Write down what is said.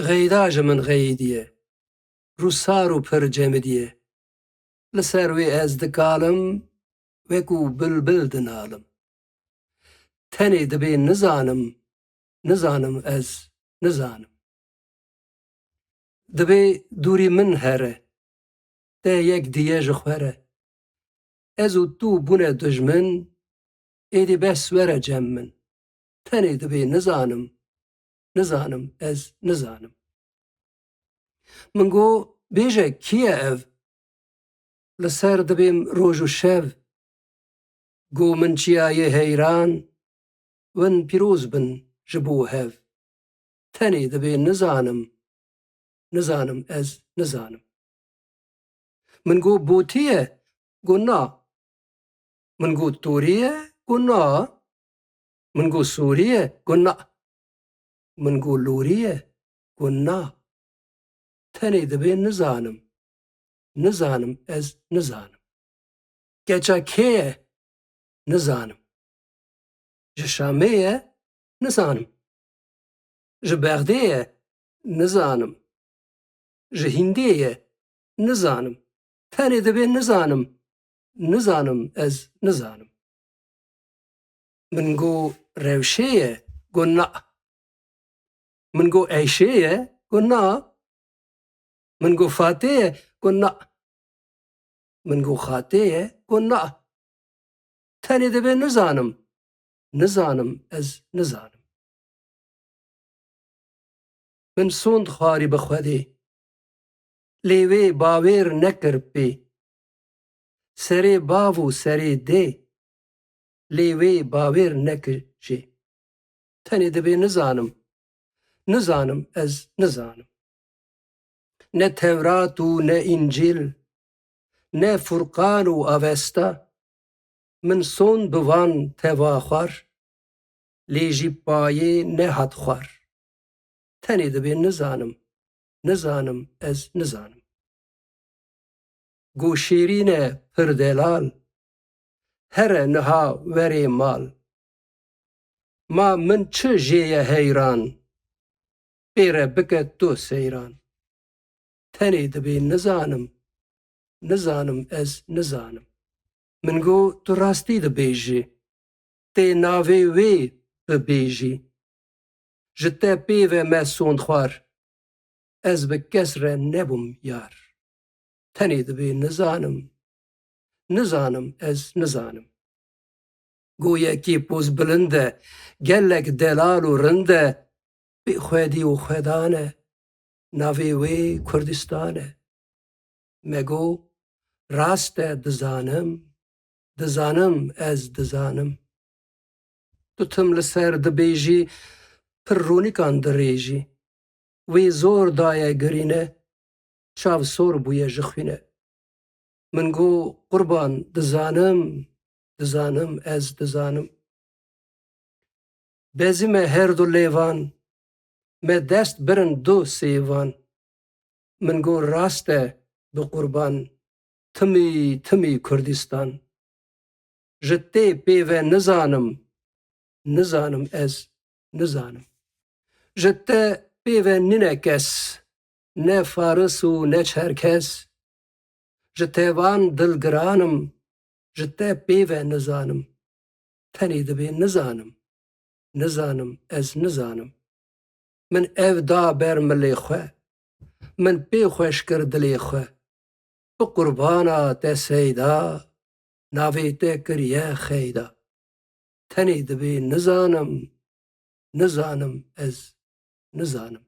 غەیداژە من غەیدیە ڕووسار و پەرجەمدیە لەسەر وێ ئەس دکاڵم وەکو بلبل دناڵم تەنێ دەبێ نزانم ئەس نزانم دەبێ دووری من هەرە دە یەک دیێژە خوەرە ئەز و تو بوونە دوژمن ئێدێ بەس وەرە جەم من تەنێ دەبێ نزانم ئەس نزانم من گۆ بێژە کییە ئەڤ لەسەر دەبێم ڕۆژ و شەڤ گۆ من چیایە هەیران ون پیرۆز بن ji بۆ هەڤ تەنێ دەبێ نزانم ئەس نزانم من گۆ بۆتیە گۆ نا من گۆ تۆریە گۆ نا من گۆ سۆریە گۆ نا من گۆ لۆریە گۆ نا تەنێ دەبێ نزانم ئەس نزانم کەچە کێیە نزانم ji Şamêye nizanim ji Bexdêye nizanim ji Hîndê nizanim tenê dibe nizanim ez nizanim min got rewşê ye got na min got Eyşê ye got na min got Fatê ye got na min got Xatê ye got na tenê dibe nizanim ez nizanim min sond xwarî bi Xwedê lê wê bawêr nekir pê serê bav û serê dê lê wê bawêr nekir jê tenê dibe nizanim ez nizanim ne Tevrat û ne İncîl ne Furqan û Avesta min sond bi van teva xwar lê jî payê nehat xwar tenê dibe nizanim ez nizanim got şêrîn e pir delal here niha werê mal ma min çi jê ye heyran pêre bike tu seyran tenê dibe nizanim ez nizanim min got tu rastî dibêjî tê navê wê bibêjî ji te pêve me sond xwar ez bi kes re nebûm yar tenê dibe nizanim ez nizanim got yekî pozbilind e gelek delal û rind e bê xwedî û xwedan e navê wê Kurdistan e me got rast e dizanim ez dizanim tu tim li ser dibêjî pir rûnîkan dirêjî wê zor daye girîne çav sor bûye ji xwîne min got qurban dizanim ez dizanim bezî me her du lêvan me dest birin du sêvan min got rast e bi qurban timî Kurdistan ji tê pêve nizanim ez nizanim ji te pêve nîne kes ne faris û ne çerkes ji te van dilgiranim ji te pêve nizanim tenê dibe nizanim ez nizanim min ev da ber milê xwe min pê xweş kir dilê xwe bi qurbana te seyda navê te kiriye xeyda tenê dibe nizanim ez nizanim